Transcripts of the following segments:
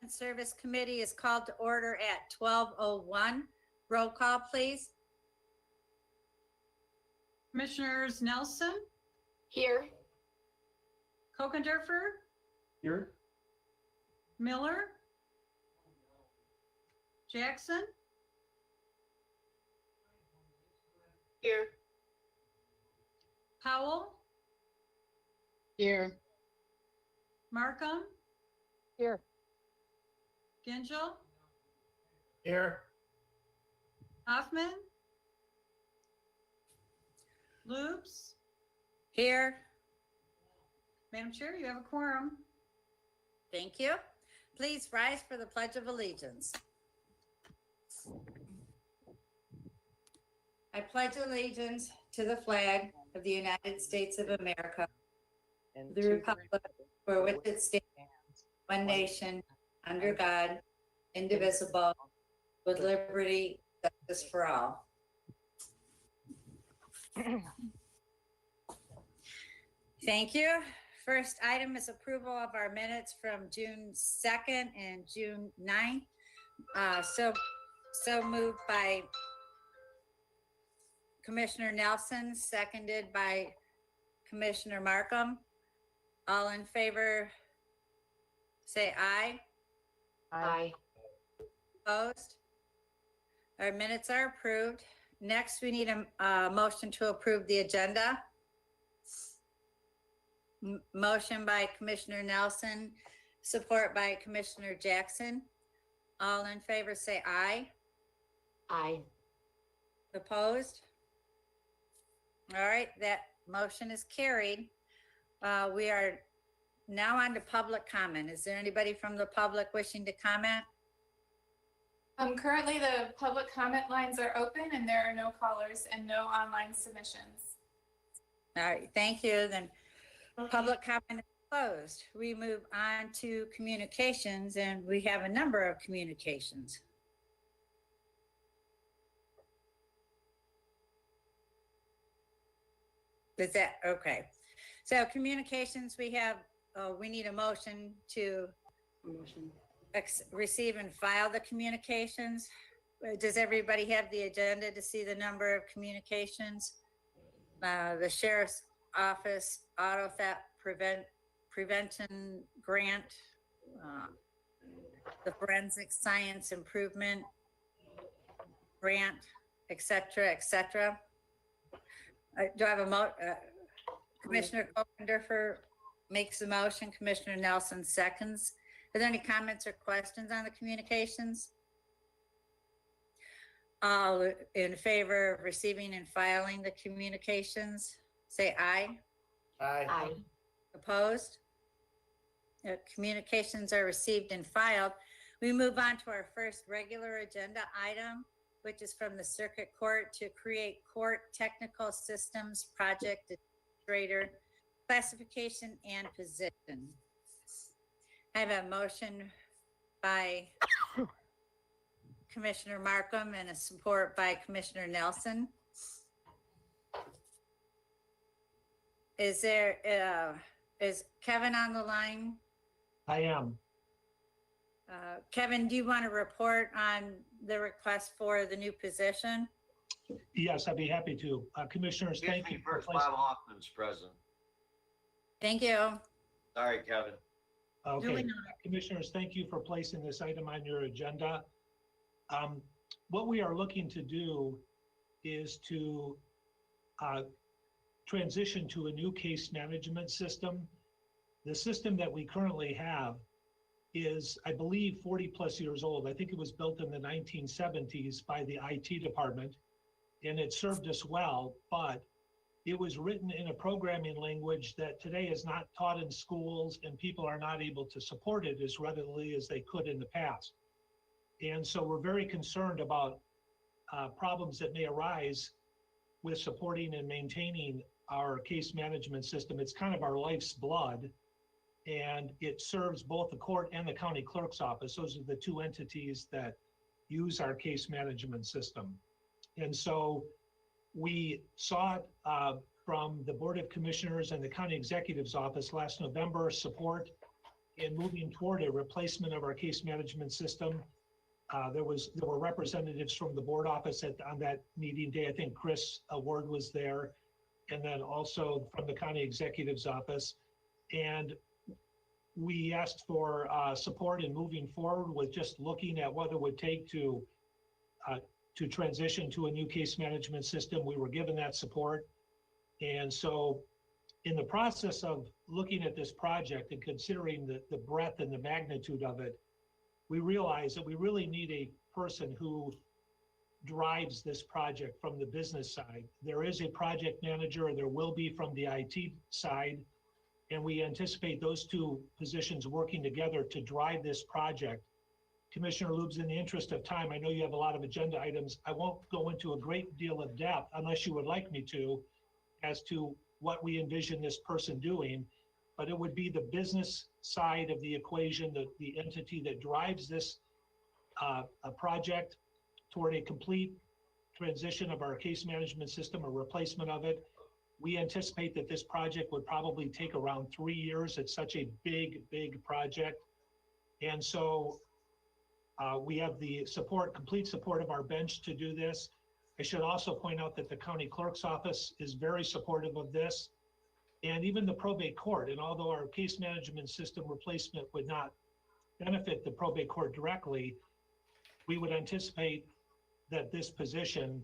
Government Service Committee is called to order at 12:01. Roll call, please. Commissioners Nelson, Here. Kokendorfer, Here. Miller, Jackson, Here. Powell, Here. Markham, Here. Gingell, Here. Hoffman, Loops. Here. Madam Chair, you have a quorum. Thank you. Please rise for the Pledge of Allegiance. I pledge allegiance to the flag of the United States of America, And the republic for which it stands, one nation, under God, indivisible, with liberty, and justice for all. Thank you. First item is approval of our minutes from June 2nd and June 9th. So moved by Commissioner Nelson, seconded by Commissioner Markham. All in favor, say aye. Aye. Opposed? Our minutes are approved. Next, we need a motion to approve the agenda. Motion by Commissioner Nelson, support by Commissioner Jackson. All in favor, say aye. Aye. Opposed? All right, that motion is carried. We are now on to public comment. Is there anybody from the public wishing to comment? Currently the public comment lines are open and there are no callers and no online submissions. All right, thank you. Then public comment is closed. We move on to communications, and we have a number of communications. Is that okay? So communications, we have, we need a motion to receive and file the communications. Does everybody have the agenda to see the number of communications? The Sheriff's Office Auto Theft Prevention Grant, the Forensic Science Improvement Grant, et cetera, et cetera. Do I have a Commissioner Kokendorfer makes the motion, Commissioner Nelson seconds. Are there any comments or questions on the communications? All in favor of receiving and filing the communications, say aye. Aye. Aye. Opposed? Communications are received and filed. We move on to our first regular agenda item, which is from the Circuit Court to create Court Technical Systems Project Administrator classification and position. I have a motion by Commissioner Markham and a support by Commissioner Nelson. Is Kevin on the line? I am. Kevin, do you want to report on the request for the new position? Yes, I'd be happy to. Commissioners, thank you. First, Bob Hoffman's present. Thank you. Sorry, Kevin. Okay, Duly noted. Commissioners, thank you for placing this item on your agenda. What we are looking to do is to transition to a new case management system. The system that we currently have is, I believe, 40 plus years old. I think it was built in the 1970s by the IT department, and it served us well, but it was written in a programming language that today is not taught in schools, and people are not able to support it as readily as they could in the past. And so we're very concerned about problems that may arise with supporting and maintaining our case management system. It's kind of our life's blood, and it serves both the court and the county clerk's office. Those are the two entities that use our case management system. And so we sought from the Board of Commissioners and the County Executive's Office last November support in moving toward a replacement of our case management system. There were representatives from the board office on that meeting day. I think Chris Ward was there, and then also from the county executive's office. And we asked for support in moving forward with just looking at what it would take to transition to a new case management system. We were given that support. And so in the process of looking at this project and considering the breadth and the magnitude of it, we realized that we really need a person who drives this project from the business side. There is a project manager, there will be from the IT side, and we anticipate those two positions working together to drive this project. Commissioner Lubes, in the interest of time, I know you have a lot of agenda items. I won't go into a great deal of depth unless you would like me to, as to what we envision this person doing, but it would be the business side of the equation, the entity that drives this a project toward a complete transition of our case management system or replacement of it. We anticipate that this project would probably take around 3 years. It's such a big project. And so we have the support, complete support of our bench to do this. I should also point out that the county clerk's office is very supportive of this, and even the probate court. And although our case management system replacement would not benefit the probate court directly, we would anticipate that this position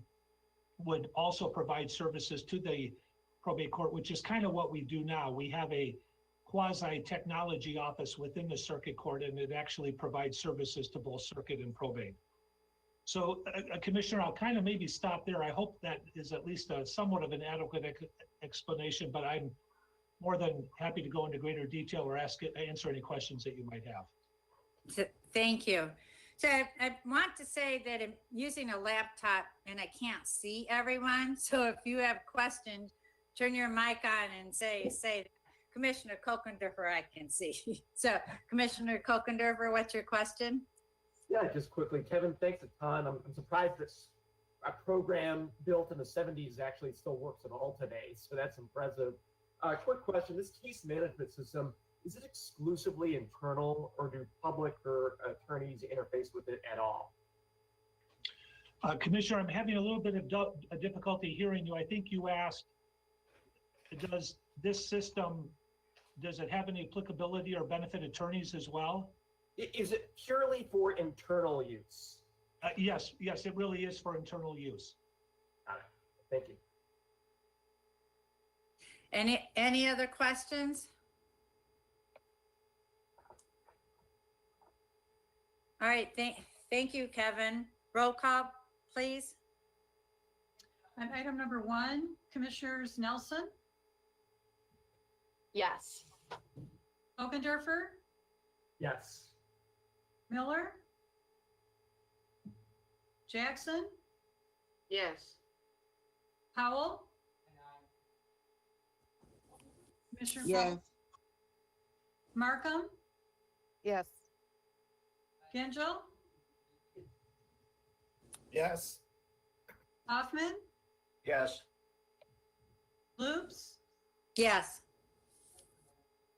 would also provide services to the probate court, which is kind of what we do now. We have a quasi-technology office within the circuit court, and it actually provides services to both circuit and probate. So, Commissioner, I'll kind of maybe stop there. I hope that is at least somewhat of an adequate explanation, but I'm more than happy to go into greater detail or answer any questions that you might have. Thank you. So I want to say that I'm using a laptop and I can't see everyone. So if you have questions, turn your mic on and say, Commissioner Kokendorfer, I can see. So Commissioner Kokendorfer, what's your question? Yeah, just quickly, Kevin, thanks a ton. I'm surprised this a program built in the 70s actually still works at all today. So that's impressive. Quick question, this case management system, is it exclusively internal, or do public or attorneys interface with it at all? Commissioner, I'm having a little bit of difficulty hearing you. I think you asked, does this system, does it have any applicability or benefit attorneys as well? Is it purely for internal use? Yes, it really is for internal use. Got it. Thank you. Any other questions? All right, thank you, Kevin. Roll call, please. On item number 1, Commissioners Nelson, Yes. Okendorfer, Yes. Miller, Jackson, Yes. Powell, Commissioner Yes. Powell, Markham, Yes. Gingell, Yes. Hoffman, Yes. Loops, Yes.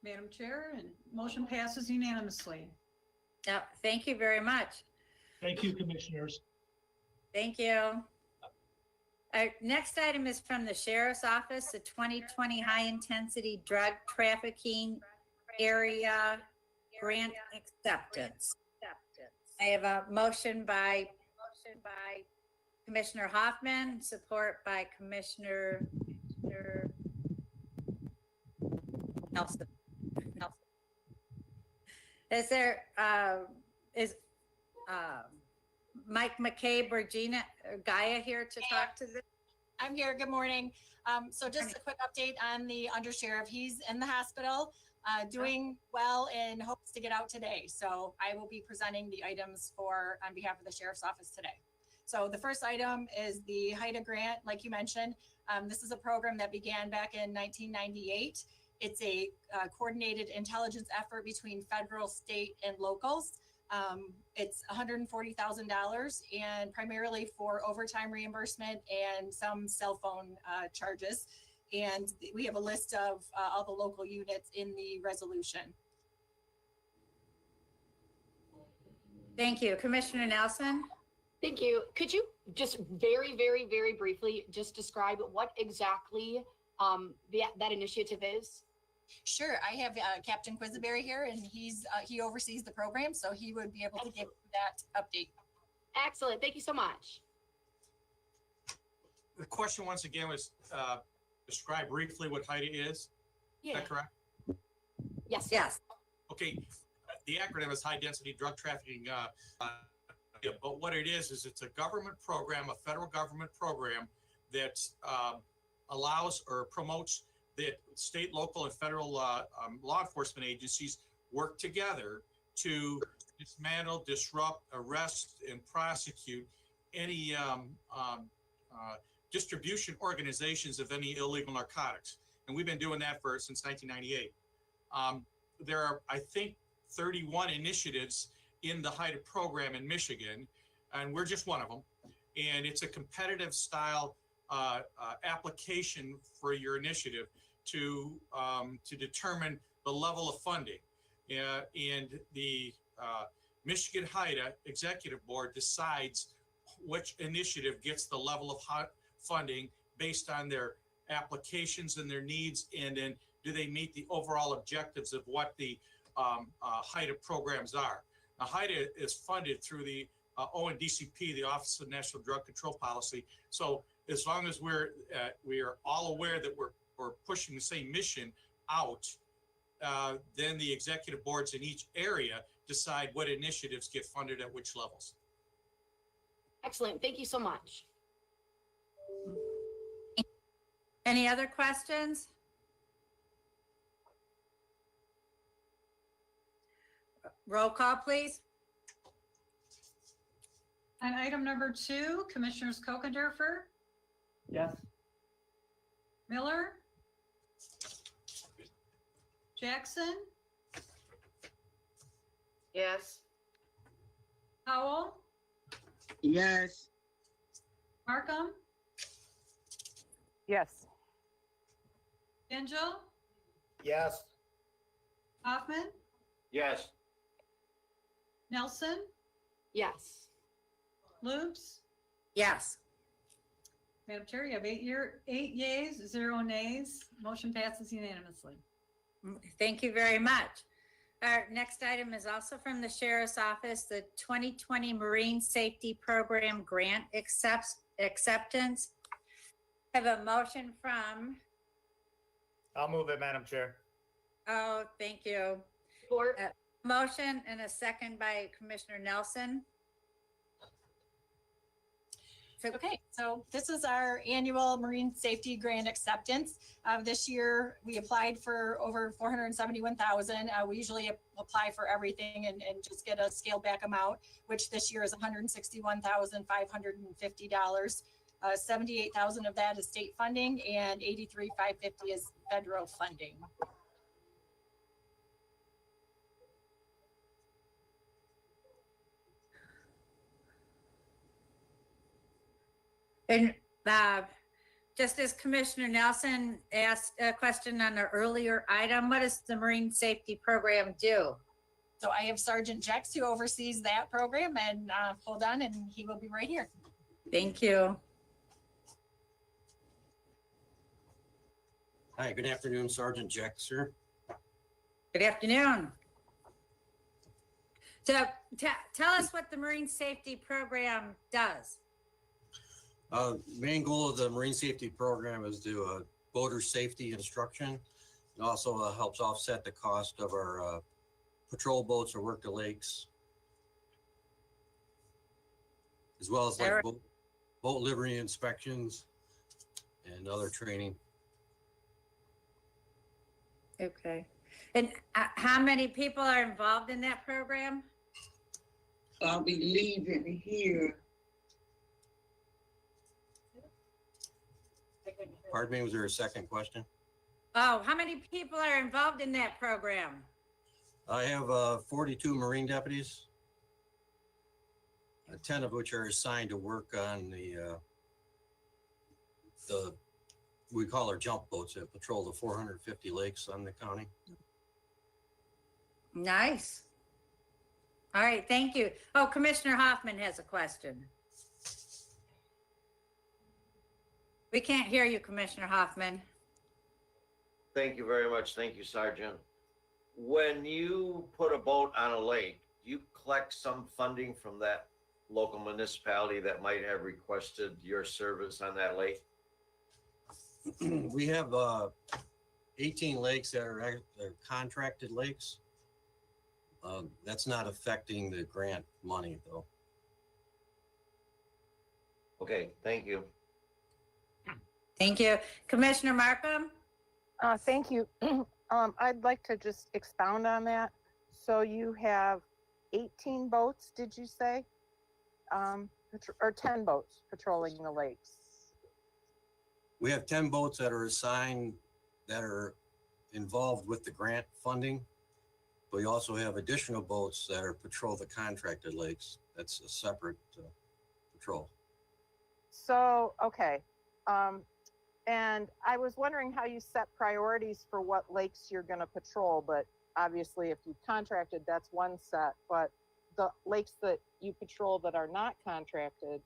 Madam Chair, and motion passes unanimously. Thank you very much. Thank you, commissioners. Thank you. Our next item is from the Sheriff's Office, the 2020 High Intensity Drug Trafficking Area Grant Acceptance. I have a motion by Commissioner Hoffman, support by Commissioner Nelson. Is there, Mike McCabe or Gina or Gaia here to talk to this? I'm here. Good morning. So just a quick update on the undersheriff. He's in the hospital, doing well and hopes to get out today. So I will be presenting the items on behalf of the sheriff's office today. So the first item is the HIDA grant, like you mentioned. This is a program that began back in 1998. It's a coordinated intelligence effort between federal, state, and locals. It's $140,000 and primarily for overtime reimbursement and some cell phone charges. And we have a list of all the local units in the resolution. Thank you. Commissioner Nelson? Thank you. Could you just very briefly just describe what exactly that initiative is? Sure, I have Captain Quisenberry here, and he oversees the program, so he would be able to give that update. Excellent. Thank you so much. The question once again was describe briefly what HIDA is. Is Yeah. that correct? Yes. Yes. Okay, the acronym is High Density Drug Trafficking. But what it is it's a government program, a federal government program that allows or promotes that state, local, and federal law enforcement agencies work together to dismantle, disrupt, arrest, and prosecute any distribution organizations of any illegal narcotics. And we've been doing that since 1998. There are, I think, 31 initiatives in the HIDA program in Michigan, and we're just one of them. And it's a competitive style application for your initiative to determine the level of funding. And the Michigan HIDA Executive Board decides which initiative gets the level of funding based on their applications and their needs, and then do they meet the overall objectives of what the HIDA programs are. Now, HIDA is funded through the ONDCP, the Office of National Drug Control Policy. So as long as we are all aware that we're pushing the same mission out, then the executive boards in each area decide what initiatives get funded at which levels. Excellent. Thank you so much. Any other questions? Roll call, please. On item number 2, Commissioners Kokendorfer, Yes. Miller, Jackson, Yes. Howell, Yes. Markham, Yes. Angel, Yes. Hoffman, Yes. Nelson, Yes. Loops. Yes. Madam Chair, you have 8 yeas, 0 nays. Motion passes unanimously. Thank you very much. Our next item is also from the Sheriff's Office, the 2020 Marine Safety Program Grant Acceptance. Have a motion from, I'll move it, Madam Chair. oh, thank you. Support. Motion and a second by Commissioner Nelson. So, Okay, so this is our annual Marine Safety Grant Acceptance. This year, we applied for over 471,000. We usually apply for everything and just get a scaled back amount, which this year is $161,550. 78,000 of that is state funding and 83,550 is federal funding. and just as Commissioner Nelson asked a question on the earlier item, what does the Marine Safety Program do? So I have Sergeant Jex who oversees that program, and hold on, and he will be right here. Thank you. Hi, good afternoon, Sergeant Jexer. Good afternoon. So tell us what the Marine Safety Program does. Main goal of the Marine Safety Program is to boater safety instruction. It also helps offset the cost of our patrol boats or work the lakes, as well as like boat livery inspections and other training. Okay. And how many people are involved in that program? I'll be leaving here. Pardon me, was there a second question? Oh, how many people are involved in that program? I have 42 Marine deputies, 10 of which are assigned to work on the we call our jump boats that patrol the 450 lakes on the county. Nice. All right, thank you. Oh, Commissioner Hoffman has a question. We can't hear you, Commissioner Hoffman. Thank you very much. Thank you, Sergeant. When you put a boat on a lake, do you collect some funding from that local municipality that might have requested your service on that lake? We have 18 lakes that are contracted lakes. That's not affecting the grant money, though. Okay, thank you. Thank you. Commissioner Markham? Thank you. I'd like to just expound on that. So you have 18 boats, did you say? Or 10 boats patrolling the lakes? We have 10 boats that are assigned that are involved with the grant funding. But we also have additional boats that are patrol the contracted lakes. That's a separate patrol. So, okay. And I was wondering how you set priorities for what lakes you're going to patrol, but obviously if you've contracted, that's one set. But the lakes that you patrol that are not contracted,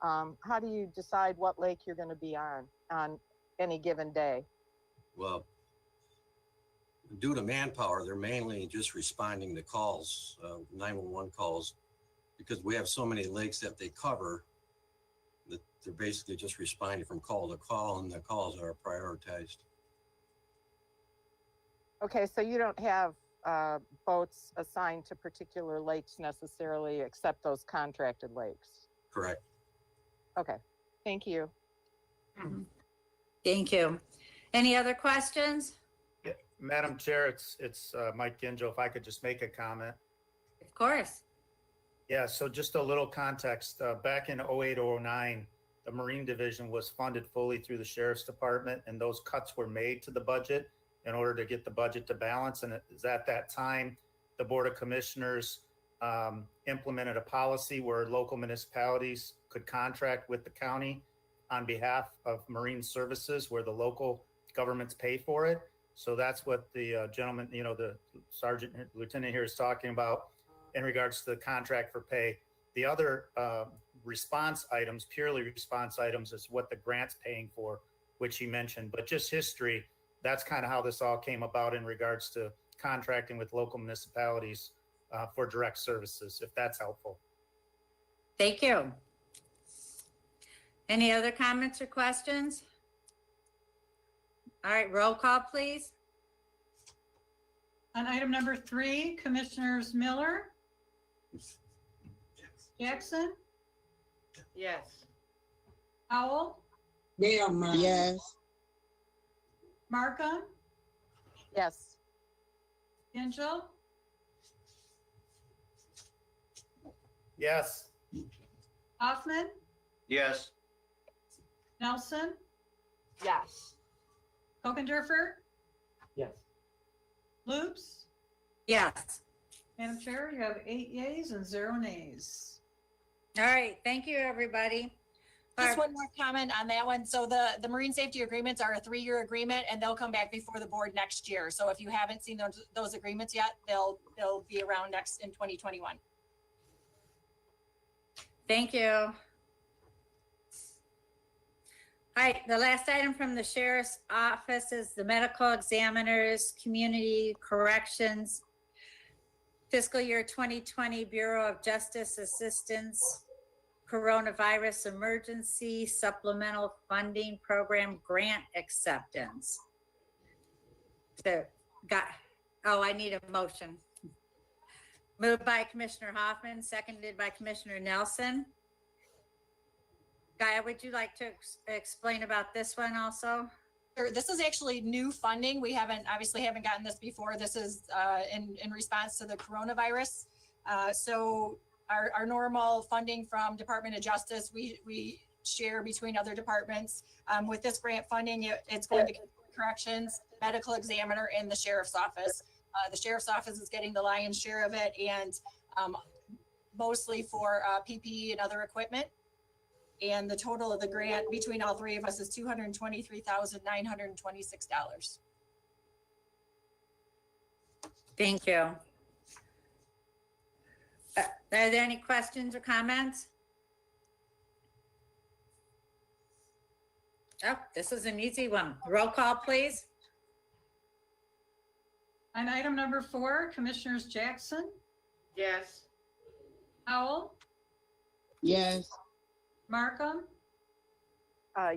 how do you decide what lake you're going to be on any given day? Well, due to manpower, they're mainly just responding to calls, 911 calls, because we have so many lakes that they cover that they're basically just responding from call to call, and the calls are prioritized. Okay, so you don't have boats assigned to particular lakes necessarily, except those contracted lakes? Correct. Okay, thank you. Thank you. Any other questions? Yeah, Madam Chair, it's Mike Ginjo. If I could just make a comment. Of course. Yeah, so just a little context. Back in 08, 09, the Marine Division was funded fully through the Sheriff's Department, and those cuts were made to the budget in order to get the budget to balance. And it was at that time, the Board of Commissioners implemented a policy where local municipalities could contract with the county on behalf of marine services, where the local governments pay for it. So that's what the gentleman, the sergeant, lieutenant here is talking about in regards to the contract for pay. The other response items, purely response items, is what the grant's paying for, which he mentioned. But just history, that's kind of how this all came about in regards to contracting with local municipalities for direct services, if that's helpful. Thank you. Any other comments or questions? All right, roll call, please. On item number 3, Commissioners Miller, Jackson, Yes. Howell, Yes. Markham, Yes. Angel, Yes. Hoffman, Yes. Nelson, Yes. Kokendorfer, Yes. Loops. Yes. Madam Chair, you have 8 yeas and 0 nays. All right, thank you, everybody. Just one more comment on that one. So the marine safety agreements are a 3-year agreement, and they'll come back before the board next year. So if you haven't seen those agreements yet, they'll be around next in 2021. Thank you. All right, the last item from the sheriff's office is the medical examiners, community corrections, fiscal year 2020 Bureau of Justice Assistance, coronavirus emergency supplemental funding program grant acceptance. So I need a motion. Moved by Commissioner Hoffman, seconded by Commissioner Nelson. Gaia, would you like to explain about this one also? Sure. This is actually new funding. We obviously haven't gotten this before. This is in response to the coronavirus. So our normal funding from Department of Justice, we share between other departments. With this grant funding, it's going to corrections, medical examiner, and the sheriff's office. The sheriff's office is getting the lion's share of it, and mostly for PPE and other equipment. And the total of the grant between all three of us is $223,926. Thank you. Are there any questions or comments? Oh, this is an easy one. Roll call, please. On item number 4, Commissioners Jackson, Yes. Howell, Yes. Markham,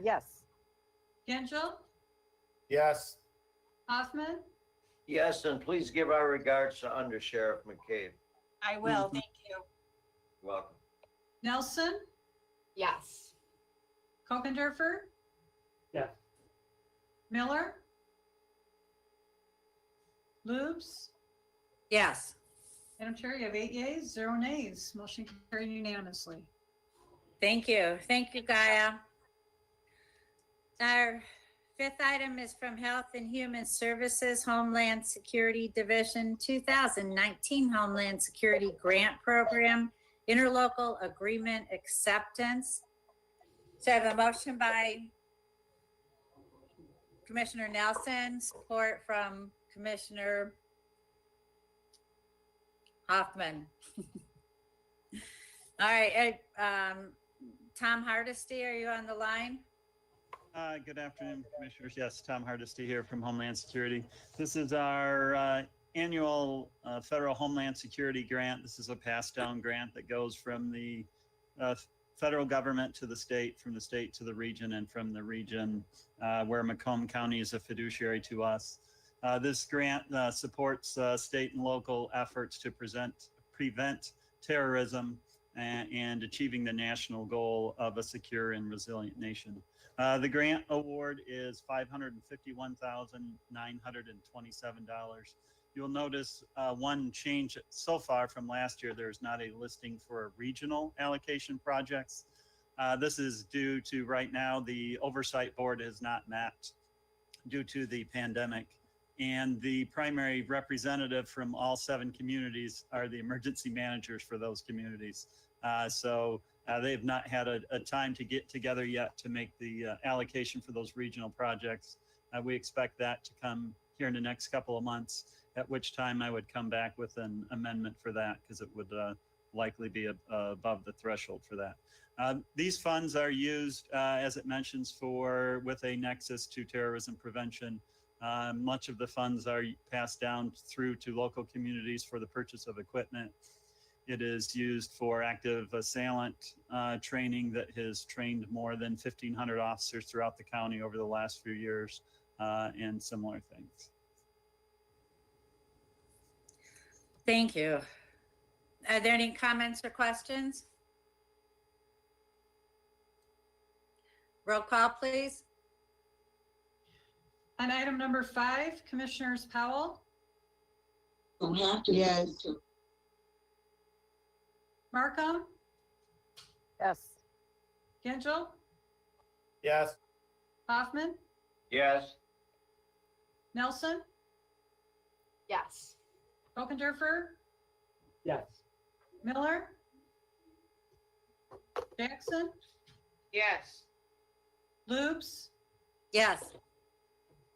Yes. Gengel, Yes. Hoffman, Yes, and please give our regards to Under Sheriff McCabe. I will, thank you. Welcome. Nelson, Yes. Kokendorfer, Yes. Miller, Lubes. Yes. Madam Chair, you have 8 yeas, 0 nays. Motion carried unanimously. Thank you. Thank you, Gaia. Our fifth item is from Health and Human Services Homeland Security Division 2019 Homeland Security Grant Program Interlocal Agreement Acceptance. So I have a motion by Commissioner Nelson, support from Commissioner Hoffman. All right, Tom Hardesty, are you on the line? Good afternoon, Commissioners. Yes, Tom Hardesty here from Homeland Security. This is our annual federal Homeland Security grant. This is a pass-down grant that goes from the federal government to the state, from the state to the region, and from the region where Macomb County is a fiduciary to us. This grant supports state and local efforts to prevent terrorism and achieving the national goal of a secure and resilient nation. The grant award is $551,927. You'll notice one change so far from last year. There's not a listing for regional allocation projects. This is due to right now the oversight board has not met due to the pandemic. And the primary representative from all 7 communities are the emergency managers for those communities. So they have not had a time to get together yet to make the allocation for those regional projects. We expect that to come here in the next couple of months, at which time I would come back with an amendment for that because it would likely be above the threshold for that. These funds are used, as it mentions, with a nexus to terrorism prevention. Much of the funds are passed down through to local communities for the purchase of equipment. It is used for active assailant training that has trained more than 1,500 officers throughout the county over the last few years, and similar things. Thank you. Are there any comments or questions? Roll call, please. On item number 5, Commissioners Powell, Don't have to. Yes. Markham, Yes. Gengel, Yes. Hoffman, Yes. Nelson, Yes. Kokendorfer, Yes. Miller, Jackson, Yes. Lubes. Yes.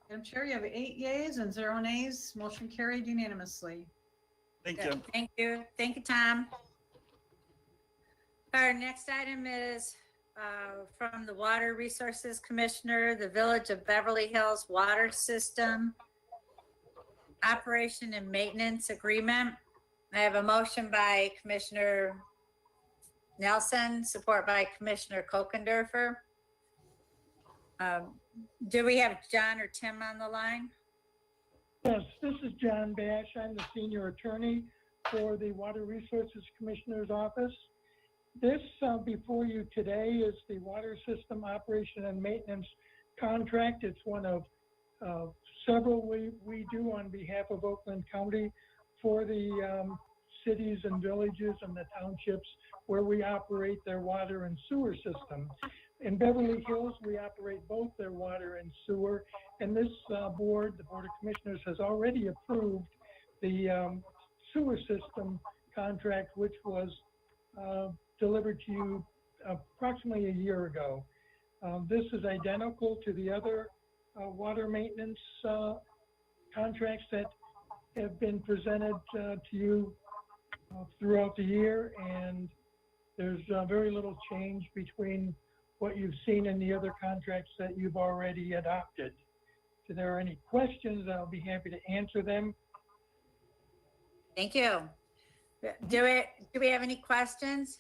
Madam Chair, you have 8 yeas and 0 nays. Motion carried unanimously. Thank you. Thank you. Thank you, Tom. Our next item is from the Water Resources Commissioner, the Village of Beverly Hills Water System Operation and Maintenance Agreement. I have a motion by Commissioner Nelson, support by Commissioner Kokendorfer. Do we have John or Tim on the line? Yes, this is John Bash. I'm the senior attorney for the Water Resources Commissioner's Office. This before you today is the Water System Operation and Maintenance Contract. It's one of several we do on behalf of Oakland County for the cities and villages and the townships where we operate their water and sewer system. In Beverly Hills, we operate both their water and sewer, and this board, the Board of Commissioners, has already approved the sewer system contract, which was delivered to you approximately a year ago. This is identical to the other water maintenance contracts that have been presented to you throughout the year, and there's very little change between what you've seen in the other contracts that you've already adopted. If there are any questions, I'll be happy to answer them. Thank you. Do we have any questions?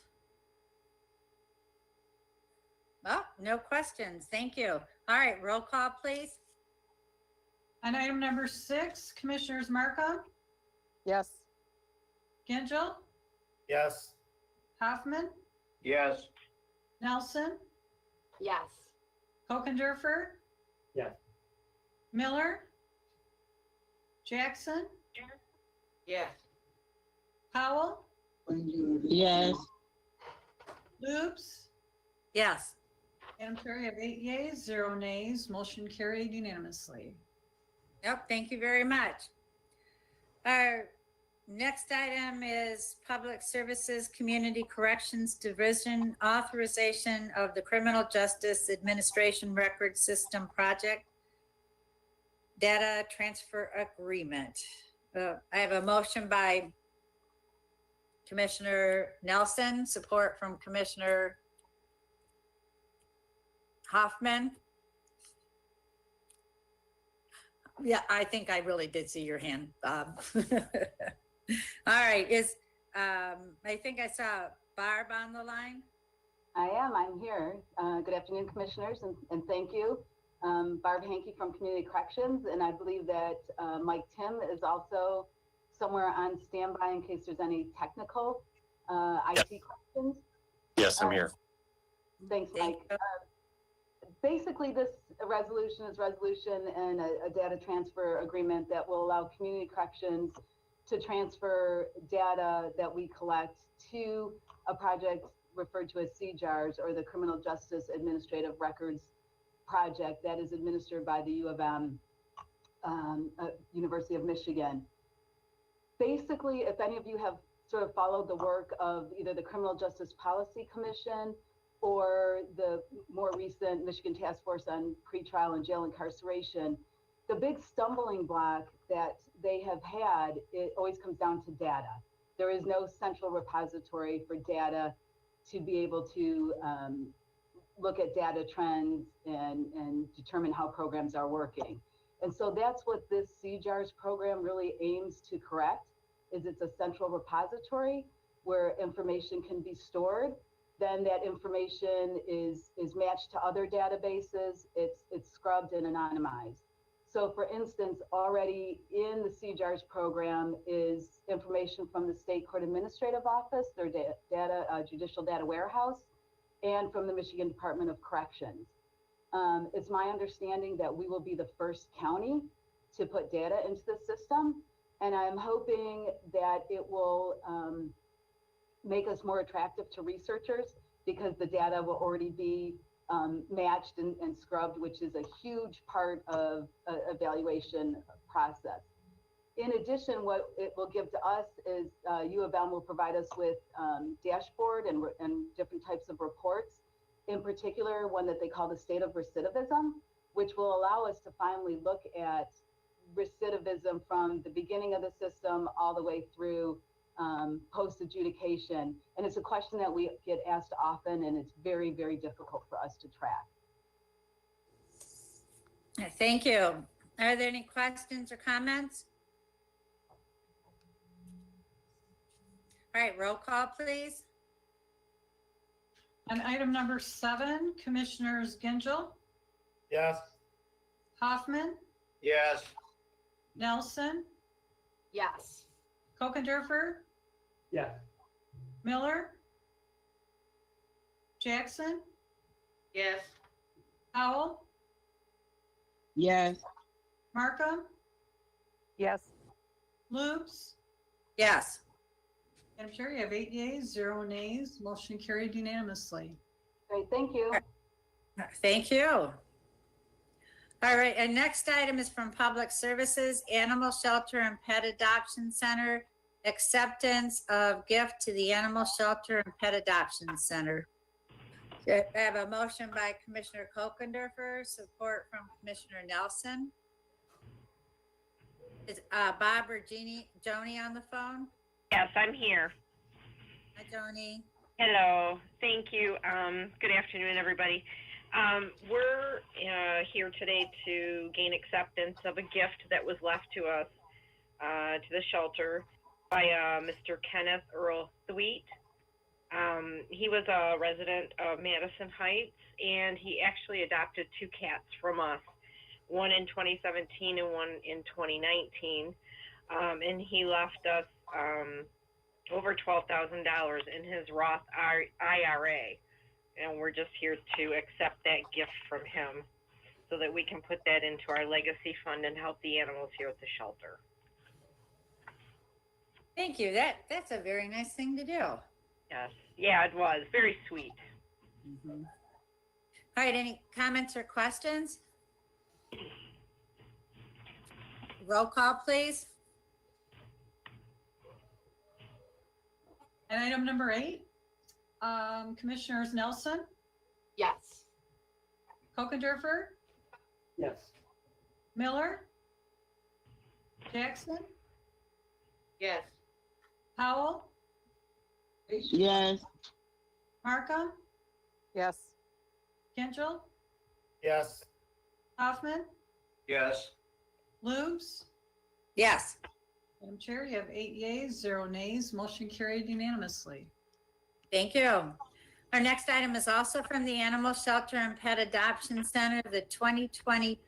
Oh, no questions. Thank you. All right, roll call, please. On item number 6, Commissioners Markham, Yes. Gingell, Yes. Hoffman, Yes. Nelson, Yes. Kokendorfer, Yes. Miller, Jackson, Yes. Powell, Yes. Loops, Yes. Madam Chair, you have 8 yeas, 0 nays. Motion carried unanimously. Yep, thank you very much. Our next item is Public Services Community Corrections Division authorization of the Criminal Justice Administration Record System Project Data Transfer Agreement. I have a motion by Commissioner Nelson, support from Commissioner Hoffman. Yeah, I think I really did see your hand, Bob. All right, I think I saw Barb on the line. I'm here. Good afternoon, commissioners, and thank you. Barb Hankey from Community Corrections, and I believe that Mike Tim is also somewhere on standby in case there's any technical IT questions. Yes, I'm here. Thanks, Mike. Basically, this resolution is resolution and a data transfer agreement that will allow community corrections to transfer data that we collect to a project referred to as CJARS, or the Criminal Justice Administrative Records Project, that is administered by the U of M, University of Michigan. Basically, if any of you have sort of followed the work of either the Criminal Justice Policy Commission or the more recent Michigan Task Force on Pretrial and Jail Incarceration, the big stumbling block that they have had, it always comes down to data. There is no central repository for data to be able to look at data trends and determine how programs are working. And so that's what this CJARS program really aims to correct, is it's a central repository where information can be stored. Then that information is matched to other databases. It's scrubbed and anonymized. So for instance, already in the CJARS program is information from the State Court Administrative Office, their judicial data warehouse, and from the Michigan Department of Corrections. It's my understanding that we will be the first county to put data into the system, and I'm hoping that it will make us more attractive to researchers, because the data will already be matched and scrubbed, which is a huge part of evaluation process. In addition, what it will give to us is U of M will provide us with dashboard and different types of reports, in particular one that they call the state of recidivism, which will allow us to finally look at recidivism from the beginning of the system all the way through post-adjudication. And it's a question that we get asked often, and it's very, very difficult for us to track. Thank you. Are there any questions or comments? All right, roll call, please. On item number 7, Commissioners Gingell, Yes. Hoffman, Yes. Nelson, Yes. Kokendorfer, Yes. Miller, Jackson, Yes. Powell, Yes. Markham, Yes. Loops. Yes. Madam Chair, you have 8 yeas, 0 nays. Motion carried unanimously. Great, thank you. Thank you. All right, and next item is from Public Services, Animal Shelter and Pet Adoption Center, acceptance of gift to the Animal Shelter and Pet Adoption Center. I have a motion by Commissioner Kokendorfer, support from Commissioner Nelson. Is Bob or Joni on the phone? Yes, I'm here. Hi, Joni. Hello. Thank you. Good afternoon, everybody. We're here today to gain acceptance of a gift that was left to us to the shelter by Mr. Kenneth Earl Thweet. He was a resident of Madison Heights, and he actually adopted 2 cats from us, one in 2017 and one in 2019. And he left us over $12,000 in his Roth IRA. And we're just here to accept that gift from him so that we can put that into our legacy fund and help the animals here at the shelter. Thank you. That's a very nice thing to do. Yes. Yeah, it was very sweet. All right, any comments or questions? Roll call, please. And item number 8, Commissioners Nelson, Yes. Kokendorfer, Yes. Miller, Jackson, Yes. Powell, Yes. Markham, Yes. Gentile, Yes. Hoffman, Yes. Lubes. Yes. Madam Chair, you have 8 yeas, 0 nays. Motion carried unanimously. Thank you. Our next item is also from the Animal Shelter and Pet Adoption Center, the 2020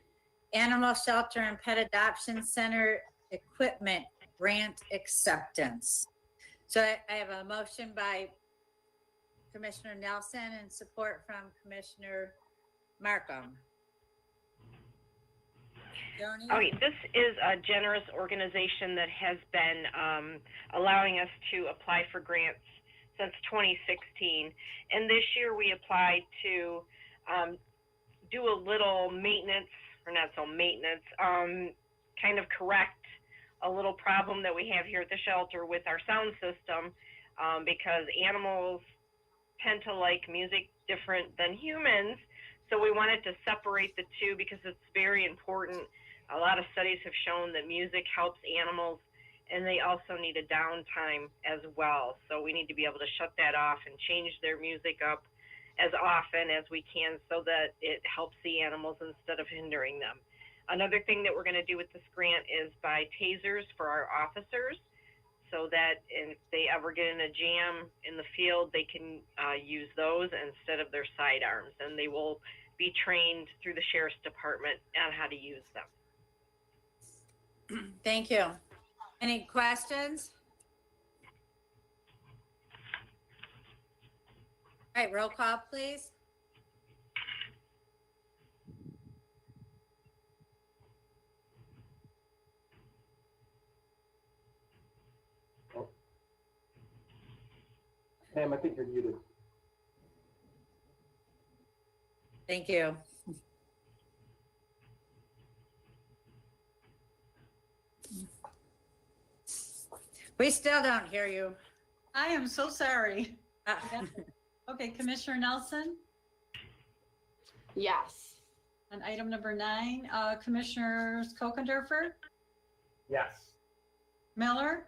Animal Shelter and Pet Adoption Center Equipment Grant Acceptance. So I have a motion by Commissioner Nelson and support from Commissioner Markham. Joni? Okay, this is a generous organization that has been allowing us to apply for grants since 2016. And this year we applied to do a little maintenance, or not so maintenance, kind of correct a little problem that we have here at the shelter with our sound system, because animals tend to like music different than humans. So we wanted to separate the two because it's very important. A lot of studies have shown that music helps animals, and they also need a downtime as well. So we need to be able to shut that off and change their music up as often as we can so that it helps the animals instead of hindering them. Another thing that we're going to do with this grant is buy tasers for our officers so that if they ever get in a jam in the field, they can use those instead of their sidearms, and they will be trained through the Sheriff's Department on how to use them. Thank you. Any questions? All right, roll call, please. Pam, I think you're muted. Thank you. We still don't hear you. I am so sorry. Okay, Commissioner Nelson, Yes. on item number 9, Commissioners Kokendorfer, Yes. Miller,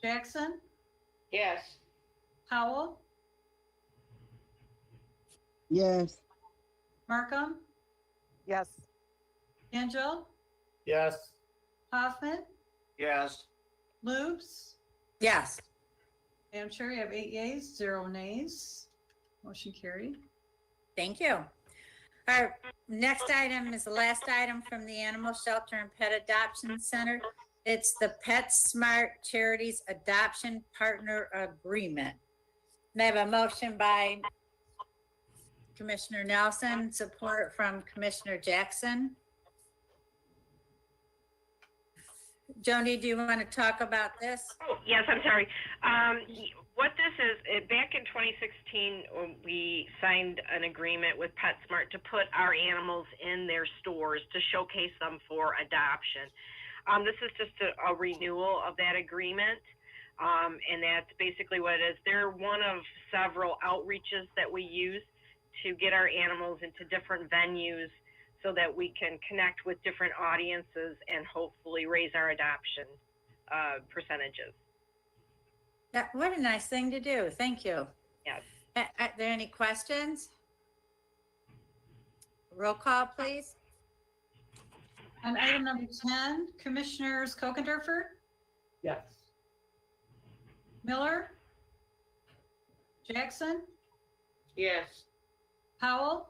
Jackson, Yes. Powell, Yes. Markham, Yes. Angel, Yes. Hoffman, Yes. Lubes. Yes. Madam Chair, you have 8 yeas, 0 nays. Motion carried. Thank you. Our next item is the last item from the Animal Shelter and Pet Adoption Center. It's the PetSmart Charities Adoption Partner Agreement. And I have a motion by Commissioner Nelson, support from Commissioner Jackson. Joni, do you want to talk about this? Oh, yes, I'm sorry. What this is, back in 2016, we signed an agreement with PetSmart to put our animals in their stores to showcase them for adoption. This is just a renewal of that agreement, and that's basically what it is. They're one of several outreaches that we use to get our animals into different venues so that we can connect with different audiences and hopefully raise our adoption percentages. What a nice thing to do. Thank you. Yes. Are there any questions? Roll call, please. On item number 10, Commissioners Kokendorfer, Yes. Miller, Jackson, Yes. Powell,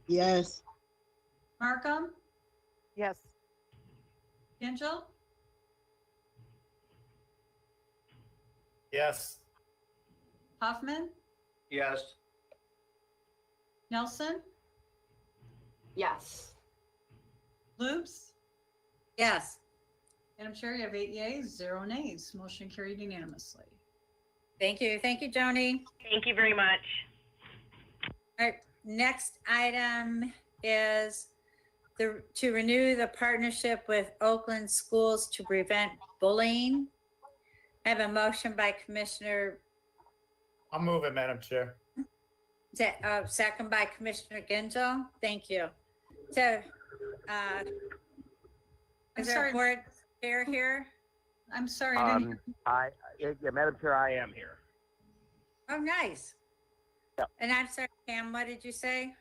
Yes. Markham, Yes. Gingell, Yes. Hoffman, Yes. Nelson, Yes. Loops. Yes. Madam Chair, you have 8 yeas, 0 nays. Motion carried unanimously. Thank you. Thank you, Joni. Thank you very much. All right, next item is to renew the partnership with Oakland Schools to prevent bullying. I have a motion by Commissioner, I'll move it, Madam Chair. second by Commissioner Gingell. Thank you. So, is there a board chair here? I'm sorry. I didn't Yeah, Madam Chair, I am here. Oh, nice. Yep. And I'm sorry, Pam, what did you say?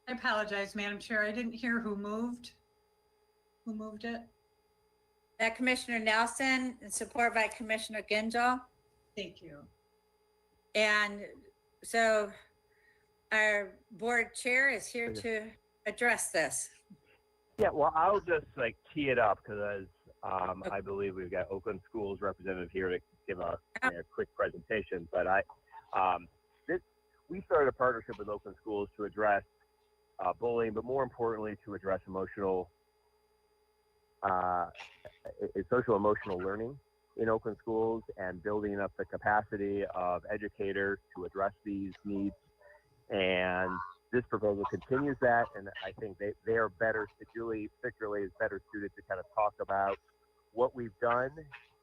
I apologize, Madam Chair. I didn't hear who moved. Who moved it? Commissioner Nelson, and support by Commissioner Gingell. Thank you. And so our board chair is here to address this. Yeah, well, I'll just tee it up because I believe we've got Oakland Schools representative here to give a quick presentation. But we started a partnership with Oakland Schools to address bullying, but more importantly, to address social emotional learning in Oakland Schools and building up the capacity of educators to address these needs. And this proposal continues that, and I think they are better, Julie particularly is better suited to kind of talk about what we've done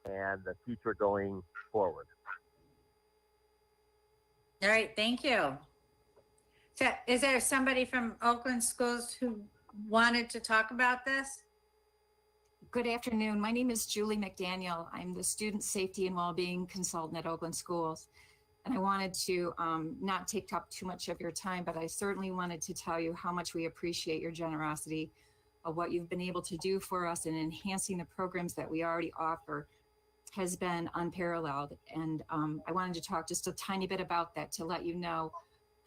and the future going forward. All right, thank you. So is there somebody from Oakland Schools who wanted to talk about this? Good afternoon. My name is Julie McDaniel. I'm the Student Safety and Wellbeing Consultant at Oakland Schools. And I wanted to not take up too much of your time, but I certainly wanted to tell you how much we appreciate your generosity of what you've been able to do for us in enhancing the programs that we already offer has been unparalleled. And I wanted to talk just a tiny bit about that to let you know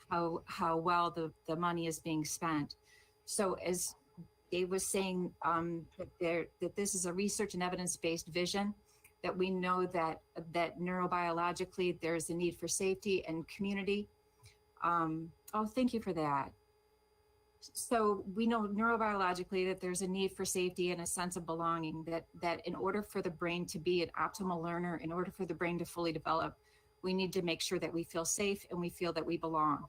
how well the money is being spent. So as Dave was saying, that this is a research and evidence-based vision, that we know that neurobiologically there's a need for safety and community. Thank you for that. So we know neurobiologically that there's a need for safety and a sense of belonging, that in order for the brain to be an optimal learner, in order for the brain to fully develop, we need to make sure that we feel safe and we feel that we belong.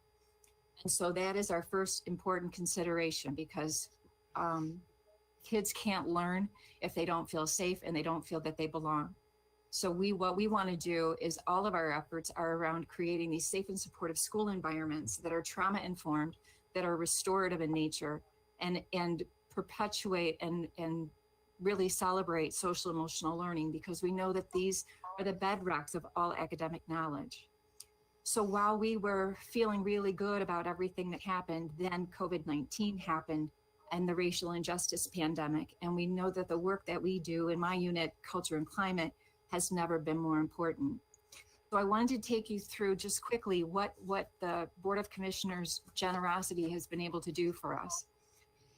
And so that is our first important consideration, because kids can't learn if they don't feel safe and they don't feel that they belong. So what we want to do is all of our efforts are around creating these safe and supportive school environments that are trauma informed, that are restorative in nature, and perpetuate and really celebrate social emotional learning, because we know that these are the bedrocks of all academic knowledge. So while we were feeling really good about everything that happened, then COVID-19 happened and the racial injustice pandemic. And we know that the work that we do in my unit, Culture and Climate, has never been more important. So I wanted to take you through just quickly what the Board of Commissioners' generosity has been able to do for us.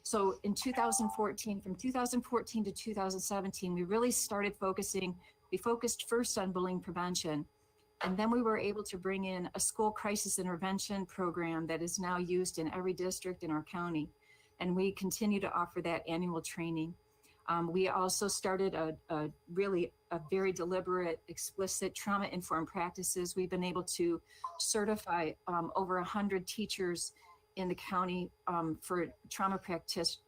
So in 2014, from 2014 to 2017, we really started we focused first on bullying prevention. And then we were able to bring in a school crisis intervention program that is now used in every district in our county. And we continue to offer that annual training. We also started a very deliberate, explicit trauma-informed practices. We've been able to certify over 100 teachers in the county for trauma practice.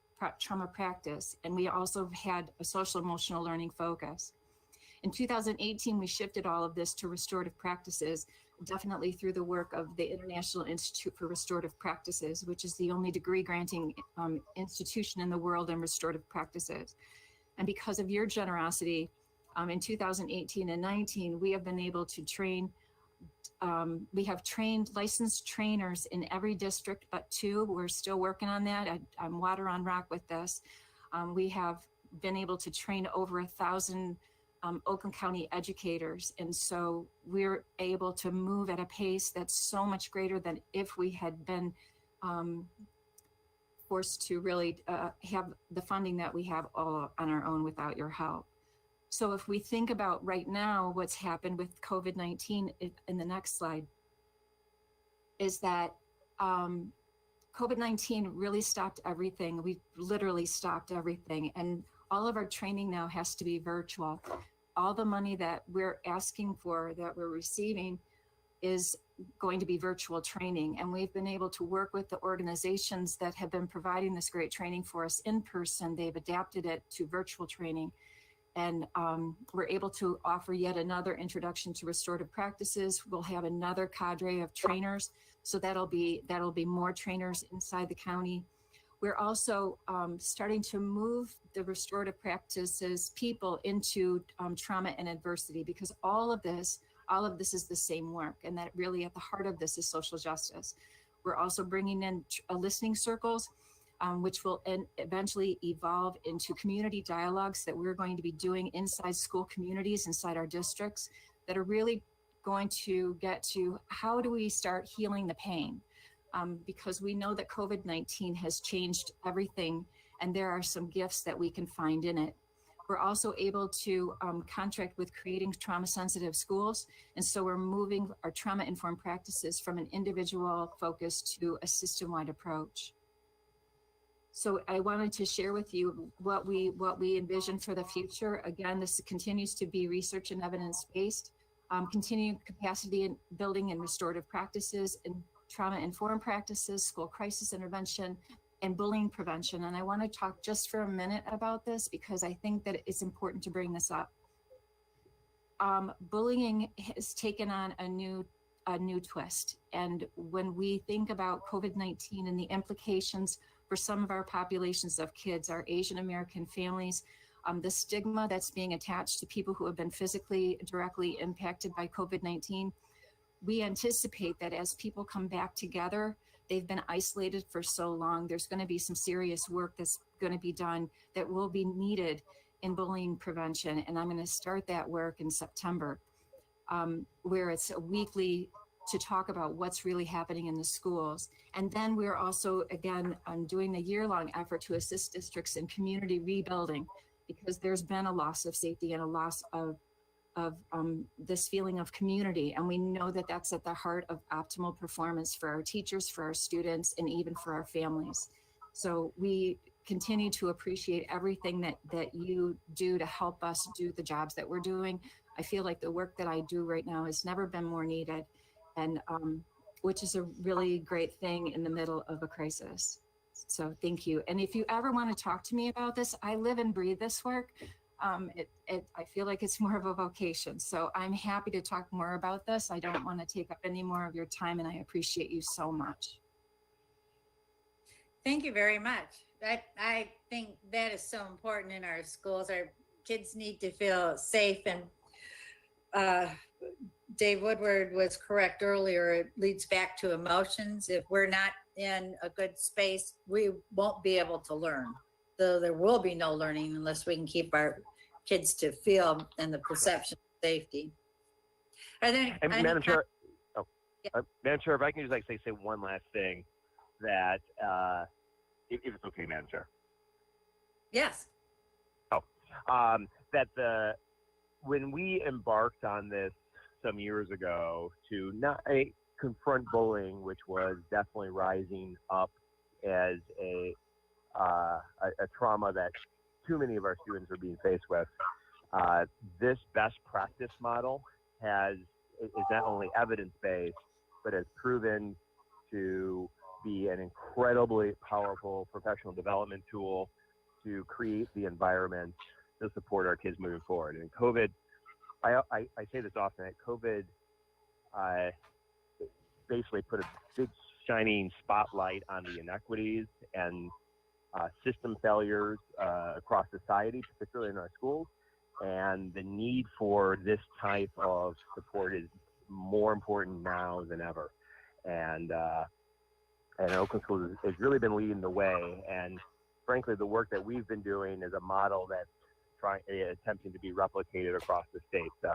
And we also had a social emotional learning focus. In 2018, we shifted all of this to restorative practices, definitely through the work of the International Institute for Restorative Practices, which is the only degree granting institution in the world in restorative practices. And because of your generosity, in 2018 and 19, we have been able to train, we have trained licensed trainers in every district but 2. We're still working on that. I'm water on rock with this. We have been able to train over 1,000 Oakland County educators. And so we're able to move at a pace that's so much greater than if we had been forced to really have the funding that we have all on our own without your help. So if we think about right now what's happened with COVID-19 in the next slide, is that COVID-19 really stopped everything. We literally stopped everything. And all of our training now has to be virtual. All the money that we're asking for, that we're receiving, is going to be virtual training. And we've been able to work with the organizations that have been providing this great training for us in person. They've adapted it to virtual training. And we're able to offer yet another introduction to restorative practices. We'll have another cadre of trainers. So that'll be more trainers inside the county. We're also starting to move the restorative practices people into trauma and adversity, because all of this is the same work, and that really at the heart of this is social justice. We're also bringing in listening circles, which will eventually evolve into community dialogues that we're going to be doing inside school communities, inside our districts, that are really going to get to how do we start healing the pain? Because we know that COVID-19 has changed everything, and there are some gifts that we can find in it. We're also able to contract with Creating Trauma-Sensitive Schools, and so we're moving our trauma-informed practices from an individual focus to a system-wide approach. So I wanted to share with you what we envision for the future. Again, this continues to be research and evidence-based, continuing capacity in building and restorative practices, and trauma-informed practices, school crisis intervention, and bullying prevention. And I want to talk just for a minute about this because I think that it's important to bring this up. Bullying has taken on a new twist. And when we think about COVID-19 and the implications for some of our populations of kids, our Asian American families, the stigma that's being attached to people who have been physically directly impacted by COVID-19, we anticipate that as people come back together, they've been isolated for so long, there's going to be some serious work that's going to be done that will be needed in bullying prevention. And I'm going to start that work in September, where it's weekly to talk about what's really happening in the schools. And then we're also, again, doing a year-long effort to assist districts in community rebuilding, because there's been a loss of safety and a loss of this feeling of community. And we know that that's at the heart of optimal performance for our teachers, for our students, and even for our families. So we continue to appreciate everything that you do to help us do the jobs that we're doing. I feel like the work that I do right now has never been more needed, and which is a really great thing in the middle of a crisis. So thank you. And if you ever want to talk to me about this, I live and breathe this work. I feel like it's more of a vocation. So I'm happy to talk more about this. I don't want to take up any more of your time, and I appreciate you so much. Thank you very much. I think that is so important in our schools. Our kids need to feel safe, and Dave Woodward was correct earlier. It leads back to emotions. If we're not in a good space, we won't be able to learn. So there will be no learning unless we can keep our kids to feel and the perception of safety. Are there any Madam Chair, Madam Chair, if I can just say one last thing, that if it's okay, Madam Chair. Yes. That when we embarked on this some years ago to not confront bullying, which was definitely rising up as a trauma that too many of our students are being faced with, this best practice model is not only evidence-based, but has proven to be an incredibly powerful professional development tool to create the environment to support our kids moving forward. And COVID I say this often, that COVID basically put a big shining spotlight on the inequities and system failures across society, particularly in our schools. And the need for this type of support is more important now than ever. And Oakland Schools has really been leading the way. And frankly, the work that we've been doing is a model that's attempting to be replicated across the state. So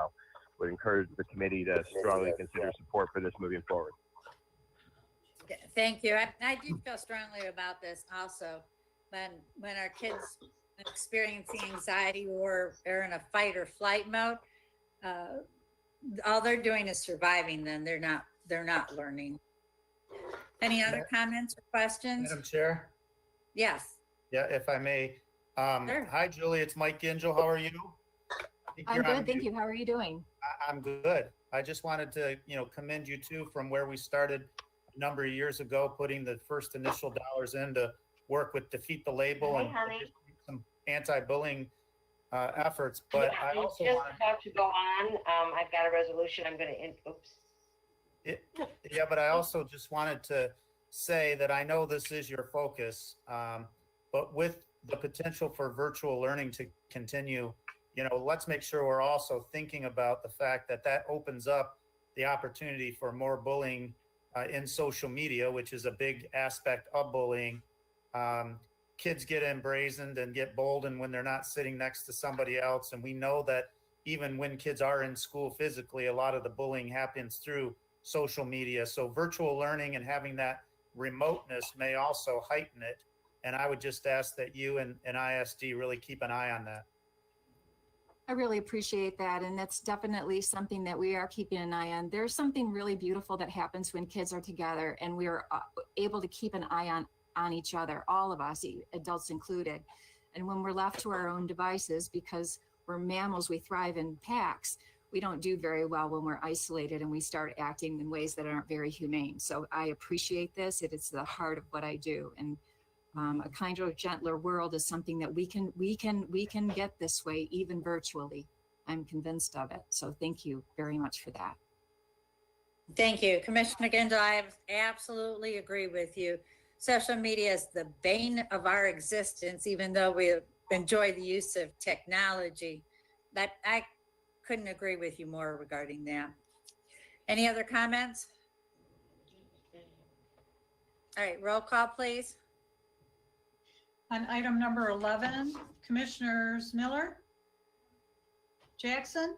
would encourage the committee to strongly consider support for this moving forward. Thank you. I do feel strongly about this also. When our kids experiencing anxiety or are in a fight or flight mode, all they're doing is surviving. Then they're not learning. Any other comments or questions? Madam Chair? Yes. Yeah, if I may. Sure. Hi, Julie. It's Mike Gingell. How are you? I'm good, thank you. How are you doing? I'm good. I just wanted to, commend you too from where we started a number of years ago, putting the first initial dollars in to work with Defeat the Label and some anti-bullying efforts. But I also just wanted, about to go on. I've got a resolution. I'm going to. Oops. yeah, but I also just wanted to say that I know this is your focus, but with the potential for virtual learning to continue, let's make sure we're also thinking about the fact that opens up the opportunity for more bullying in social media, which is a big aspect of bullying. Kids get embrazened and get boldened when they're not sitting next to somebody else. And we know that even when kids are in school physically, a lot of the bullying happens through social media. So virtual learning and having that remoteness may also heighten it. And I would just ask that you and ISD really keep an eye on that. I really appreciate that. And that's definitely something that we are keeping an eye on. There's something really beautiful that happens when kids are together and we are able to keep an eye on each other, all of us, adults included. And when we're left to our own devices, because we're mammals, we thrive in packs, we don't do very well when we're isolated and we start acting in ways that aren't very humane. So I appreciate this. It's the heart of what I do. And a kinder, gentler world is something that we can get this way, even virtually. I'm convinced of it. So thank you very much for that. Thank you. Commissioner Gingell, I absolutely agree with you. Social media is the bane of our existence, even though we enjoy the use of technology. That I couldn't agree with you more regarding that. Any other comments? All right, roll call, please. On item number 11, Commissioners Miller, Jackson,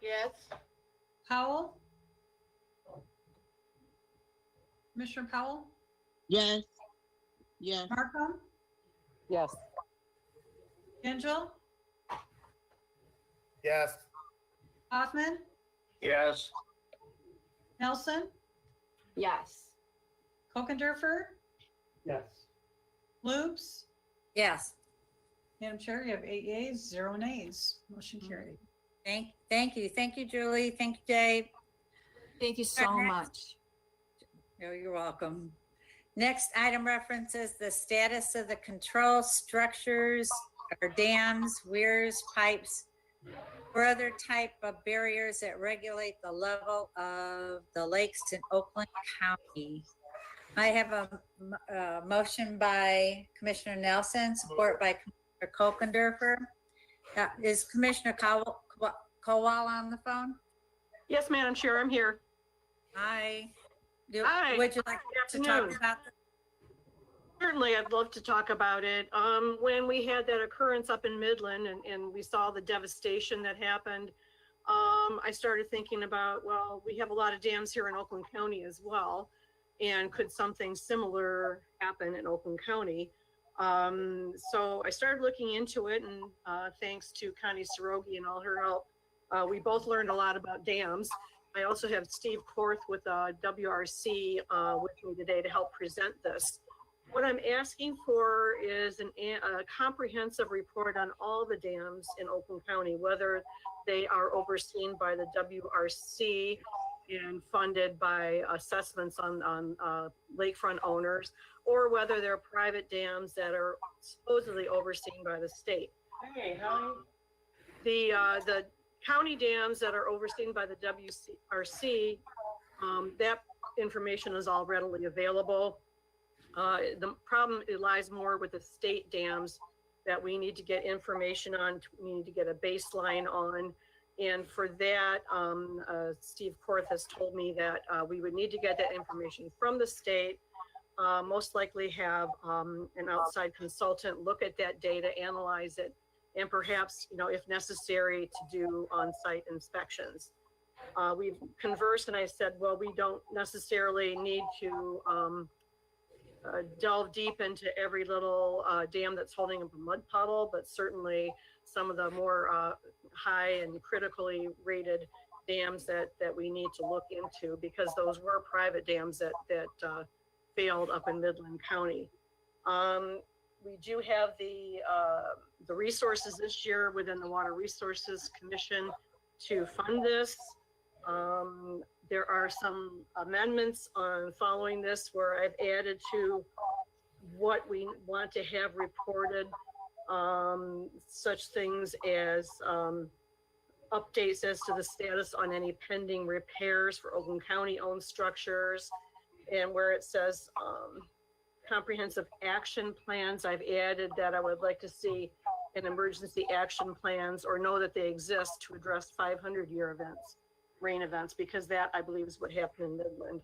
Yes. Powell, Commissioner Powell, Yes. Yes. Markham, Yes. Gingell, Yes. Hoffman, Yes. Nelson, Yes. Kokendorfer, Yes. Loops. Yes. Madam Chair, you have 8 yeas, 0 nays. Motion carried. Thank you. Thank you, Julie. Thank you, Dave. Thank you so much. You're welcome. Next item references the status of the control structures or dams, weirs, pipes, or other type of barriers that regulate the level of the lakes in Oakland County. I have a motion by Commissioner Nelson, support by Commissioner Kokendorfer. Is Commissioner Kowal on the phone? Yes, Madam Chair, I'm here. Hi. Hi. Would you like to talk about that? Certainly, I'd love to talk about it. When we had that occurrence up in Midland and we saw the devastation that happened, I started thinking about, well, we have a lot of dams here in Oakland County as well. And could something similar happen in Oakland County? So I started looking into it, and thanks to Connie Sirogi and all her help, we both learned a lot about dams. I also have Steve Korth with WRC with me today to help present this. What I'm asking for is a comprehensive report on all the dams in Oakland County, whether they are overseen by the WRC and funded by assessments on lakefront owners, or whether they're private dams that are supposedly overseen by the state. Hey, how? The county dams that are overseen by the WRC, that information is all readily available. The problem, it lies more with the state dams that we need to get information on, we need to get a baseline on. And for that, Steve Korth has told me that we would need to get that information from the state, most likely have an outside consultant look at that data, analyze it, and perhaps, if necessary, to do on-site inspections. We've conversed and I said, well, we don't necessarily need to delve deep into every little dam that's holding up a mud puddle, but certainly some of the more high and critically rated dams that we need to look into, because those were private dams that failed up in Midland County. We do have the resources this year within the Water Resources Commission to fund this. There are some amendments on following this where I've added to what we want to have reported, such things as updates as to the status on any pending repairs for Oakland County owned structures, and where it says comprehensive action plans, I've added that I would like to see an emergency action plans or know that they exist to address 500-year events, rain events, because that, I believe, is what happened in Midland.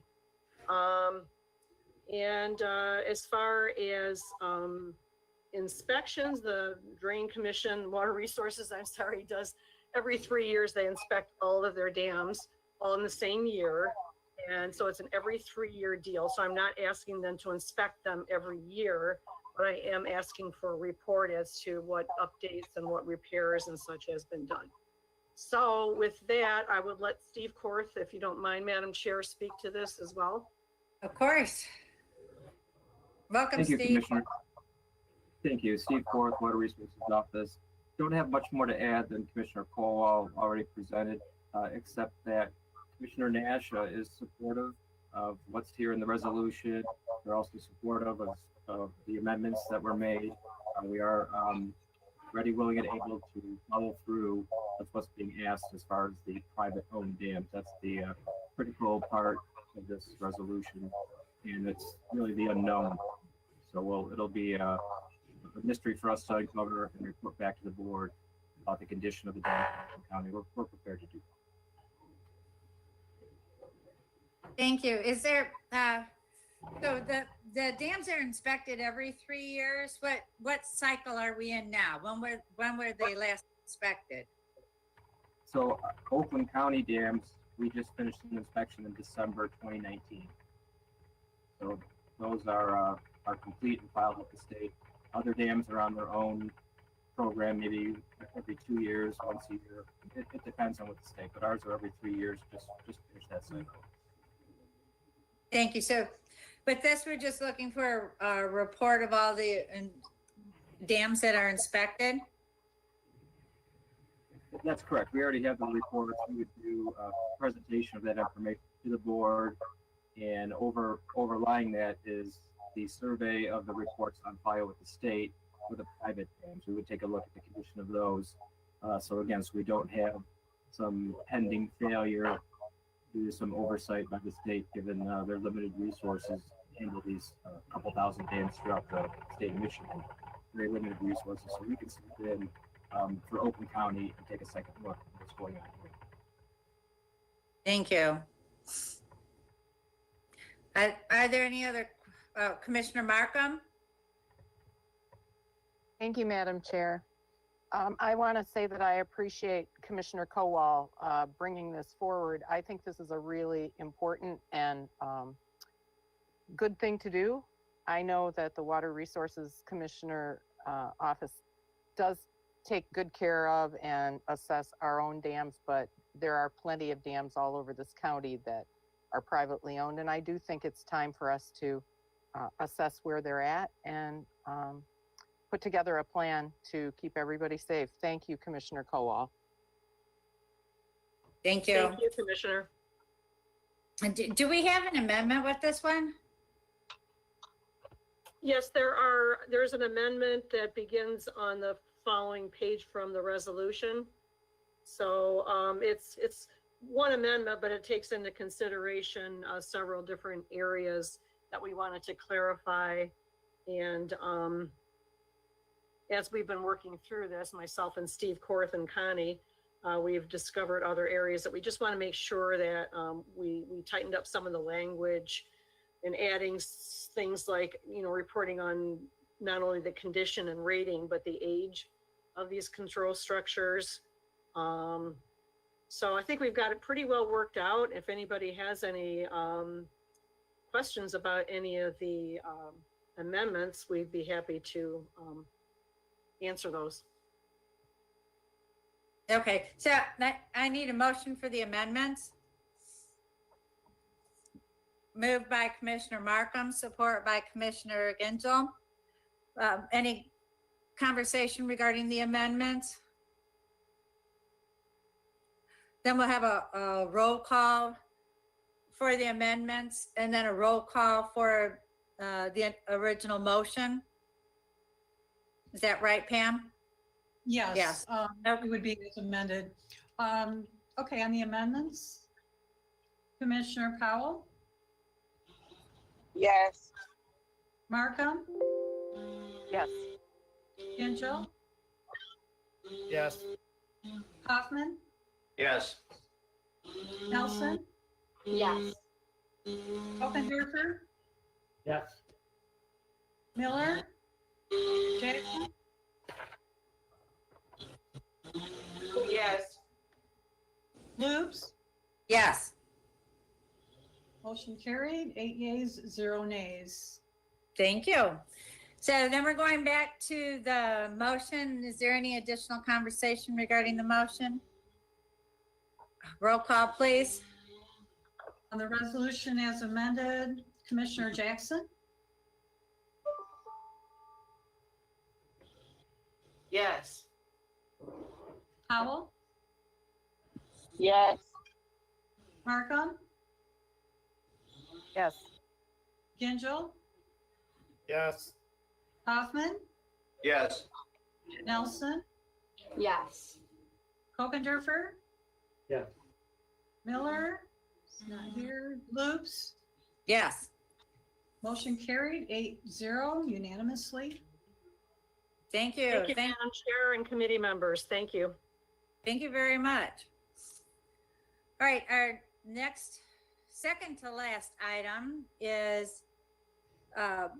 As far as inspections, the Drain Commission, Water Resources, does every 3 years, they inspect all of their dams all in the same year. And so it's an every 3-year deal. So I'm not asking them to inspect them every year, but I am asking for a report as to what updates and what repairs and such has been done. So with that, I would let Steve Korth, if you don't mind, Madam Chair, speak to this as well. Of course. Welcome, Thank you, Steve. Commissioner. Thank you. Steve Korth, Water Resources Office. Don't have much more to add than Commissioner Colwell already presented, except that Commissioner Nash is supportive of what's here in the resolution. They're also supportive of the amendments that were made. We are ready, willing, and able to follow through with what's being asked as far as the private owned dams. That's the critical part of this resolution, and it's really the unknown. So it'll be a mystery for us to uncover and report back to the board about the condition of the dam in the county. We're prepared to do that. Thank you. Is there, so the dams are inspected every 3 years. What cycle are we in now? When were they last inspected? So Oakland County dams, we just finished an inspection in December 2019. So those are complete and filed with the state. Other dams are on their own program, maybe every 2 years, once a year. It depends on what the state, but ours are every 3 years, just finish that cycle. Thank you. So with this, we're just looking for a report of all the dams that are inspected? That's correct. We already have the reports. We would do a presentation of that information to the board, and overlying that is the survey of the reports on file with the state for the private dams. We would take a look at the condition of those. So again, so we don't have some pending failure due to some oversight by the state, given their limited resources to handle these couple thousand dams throughout the state of Michigan. Very limited resources, so we can step in for Oakland County and take a second look at what's going on here. Thank you. Are there any other, Commissioner Markham? Thank you, Madam Chair. I want to say that I appreciate Commissioner Kowal bringing this forward. I think this is a really important and good thing to do. I know that the Water Resources Commissioner Office does take good care of and assess our own dams, but there are plenty of dams all over this county that are privately owned, and I do think it's time for us to assess where they're at and put together a plan to keep everybody safe. Thank you, Commissioner Kowal. Thank you. Thank you, Commissioner. And do we have an amendment with this one? Yes, there's an amendment that begins on the following page from the resolution. So it's one amendment, but it takes into consideration several different areas that we wanted to clarify. And as we've been working through this, myself and Steve Korth and Connie, we've discovered other areas that we just want to make sure that we tightened up some of the language and adding things like, reporting on not only the condition and rating, but the age of these control structures. So I think we've got it pretty well worked out. If anybody has any questions about any of the amendments, we'd be happy to answer those. Okay, so I need a motion for the amendments. Moved by Commissioner Markham, support by Commissioner Gingell. Any conversation regarding the amendments? Then we'll have a roll call for the amendments and then a roll call for the original motion. Is that right, Pam? Yes. Yes. It would be as amended. Okay, on the amendments, Commissioner Powell, Yes. Markham, Yes. Gingell, Yes. Hoffman, Yes. Nelson, Yes. Ockendorfer, Yes. Miller, Jackson, Yes. Lubes. Yes. Motion carried, 8 yeas, 0 nays. Thank you. So then we're going back to the motion. Is there any additional conversation regarding the motion? Roll call, please. On the resolution as amended, Commissioner Jackson, Yes. Powell, Yes. Markham, Yes. Gingell, Yes. Hoffman, Yes. Nelson, Yes. Ockendorfer, Yes. Miller, not here, Lubes. Yes. Motion carried, 8-0 unanimously. Thank you. Thank you, Madam Chair and committee members. Thank you. Thank you very much. All right, our next, second to last item is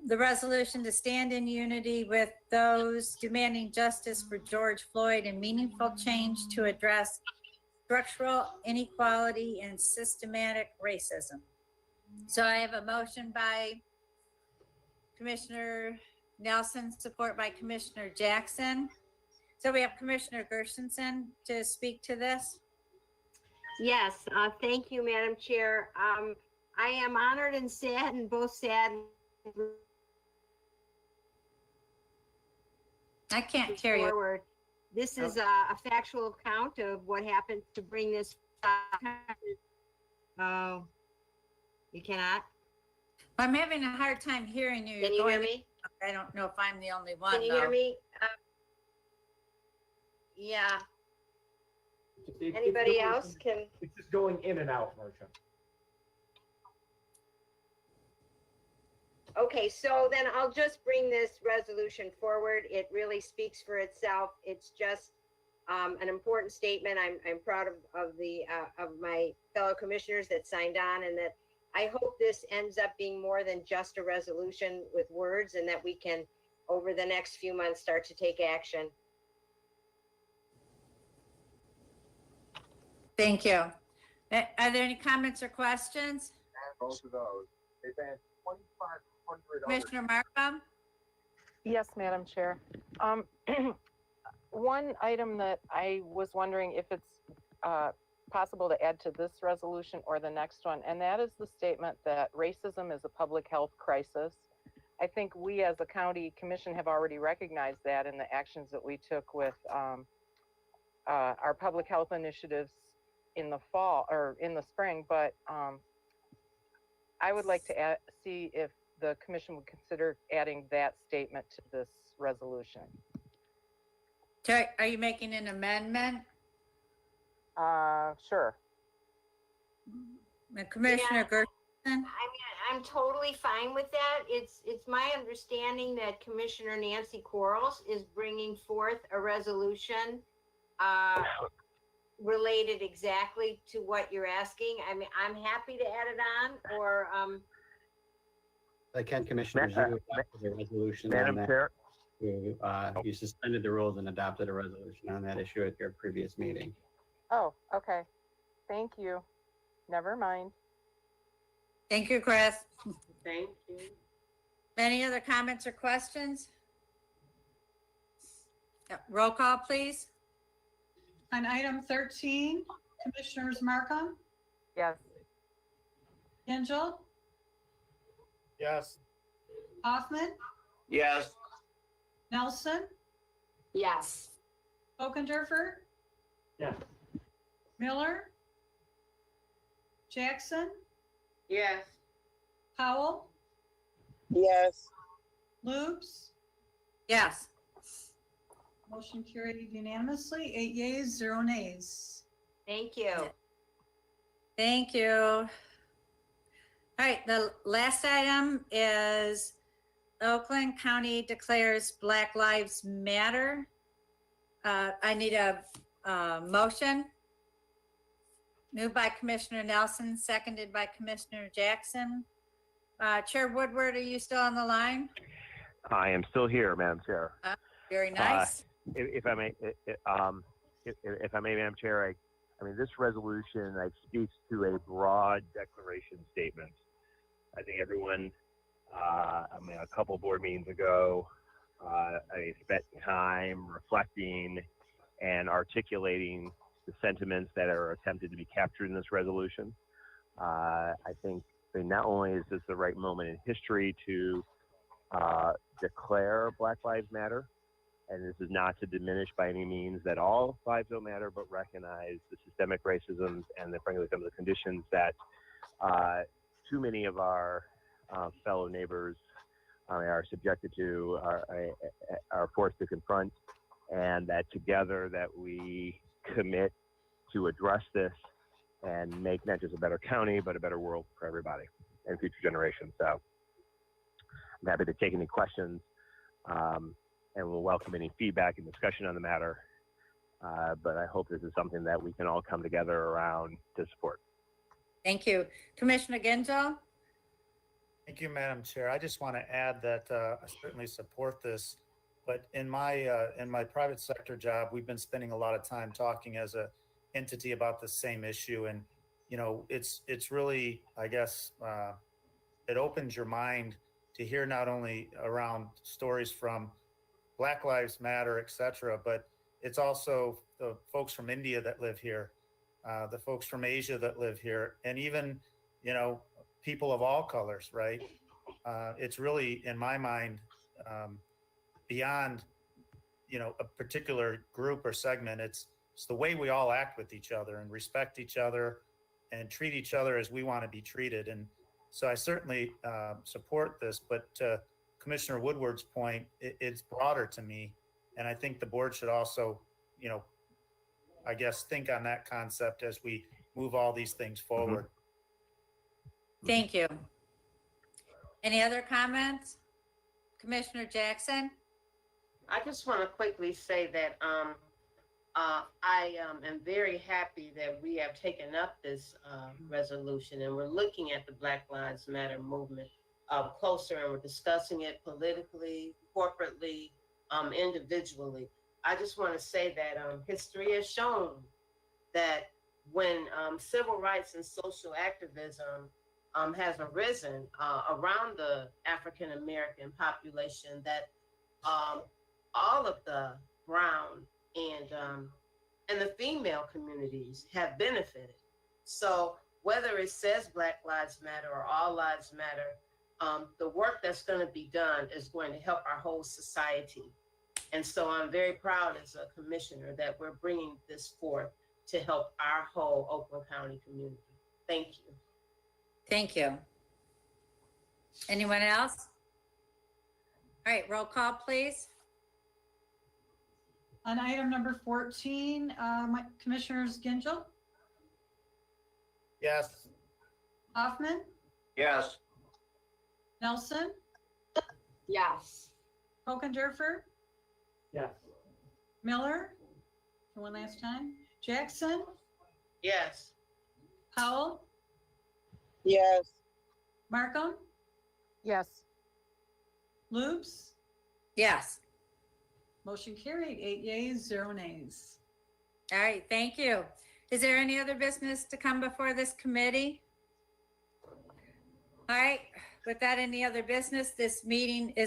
the resolution to stand in unity with those demanding justice for George Floyd and meaningful change to address structural inequality and systematic racism. So I have a motion by Commissioner Nelson, support by Commissioner Jackson. So we have Commissioner Gershenson to speak to this. Yes, thank you, Madam Chair. I am honored and saddened, both sad. I can't hear you. Forward. This is a factual account of what happened to bring this. Oh, you cannot? I'm having a hard time hearing you. Can you hear me? I don't know if I'm the only one. Can you hear me? Yeah. Anybody else can? It's just going in and out, Marcia. Okay, so then I'll just bring this resolution forward. It really speaks for itself. It's just an important statement. I'm proud of my fellow commissioners that signed on, and that I hope this ends up being more than just a resolution with words, and that we can, over the next few months, start to take action. Thank you. Are there any comments or questions? Both of those. They banned 2,500. Commissioner Markham? Yes, Madam Chair. One item that I was wondering if it's possible to add to this resolution or the next one, and that is the statement that racism is a public health crisis. I think we as a county commission have already recognized that in the actions that we took with our public health initiatives in the fall or in the spring, but I would like to see if the commission would consider adding that statement to this resolution. So are you making an amendment? Sure. Commissioner Gerson? I mean, I'm totally fine with that. It's my understanding that Commissioner Nancy Quarles is bringing forth a resolution related exactly to what you're asking. I mean, I'm happy to add it on, or Can Commissioner Zhu adopt a resolution on Madam that? Chair, You suspended the rules and adopted a resolution on that issue at your previous meeting. Oh, okay. Thank you. Never mind. Thank you, Chris. Thank you. Any other comments or questions? Roll call, please. On item 13, Commissioners Markham, Yes. Angel, Yes. Hoffman, Yes. Nelson, Yes. Okendorfer, Yes. Miller, Jackson, Yes. Powell, Yes. Lubes. Yes. Motion carried unanimously, 8 yeas, 0 nays. Thank you. Thank you. All right, the last item is Oakland County declares Black Lives Matter. I need a motion. Moved by Commissioner Nelson, seconded by Commissioner Jackson. Chair Woodward, are you still on the line? I am still here, Madam Chair. Very nice. If I may, if I may, Madam Chair, I mean, this resolution speaks to a broad declaration statement. I think everyone, a couple board meetings ago, I spent time reflecting and articulating the sentiments that are attempted to be captured in this resolution. I think not only is this the right moment in history to declare Black Lives Matter, and this is not to diminish by any means that all lives don't matter, but recognize the systemic racism and frankly some of the conditions that too many of our fellow neighbors are subjected to, are forced to confront, and that together that we commit to address this and make not just a better county, but a better world for everybody and future generations. So I'm happy to take any questions. And we'll welcome any feedback and discussion on the matter. But I hope this is something that we can all come together around to support. Thank you. Commissioner Genzel? Thank you, Madam Chair. I just want to add that I certainly support this, but in my private sector job, we've been spending a lot of time talking as a entity about the same issue, and it's really, I guess, it opens your mind to hear not only around stories from Black Lives Matter, et cetera, but it's also the folks from India that live here, the folks from Asia that live here, and even, people of all colors, right? It's really, in my mind, beyond, a particular group or segment. It's the way we all act with each other and respect each other and treat each other as we want to be treated. And so I certainly support this, but Commissioner Woodward's point, it's broader to me. And I think the board should also, I guess, think on that concept as we move all these things forward. Thank you. Any other comments? Commissioner Jackson? I just want to quickly say that I am very happy that we have taken up this resolution and we're looking at the Black Lives Matter movement closer, and we're discussing it politically, corporately, individually. I just want to say that history has shown that when civil rights and social activism has arisen around the African American population, that all of the brown and the female communities have benefited. So whether it says Black Lives Matter or All Lives Matter, the work that's going to be done is going to help our whole society. And so I'm very proud as a commissioner that we're bringing this forth to help our whole Oakland County community. Thank you. Thank you. Anyone else? All right, roll call, please. On item number 14, Commissioners Gingell, Yes. Hoffman, Yes. Nelson, Yes. Hockendorfer, Yes. Miller, for one last time, Jackson, Yes. Powell, Yes. Markham, Yes. Loops, Yes. motion carried, 8 yeas, 0 nays. All right, thank you. Is there any other business to come before this committee? All right, with that, any other business, this meeting is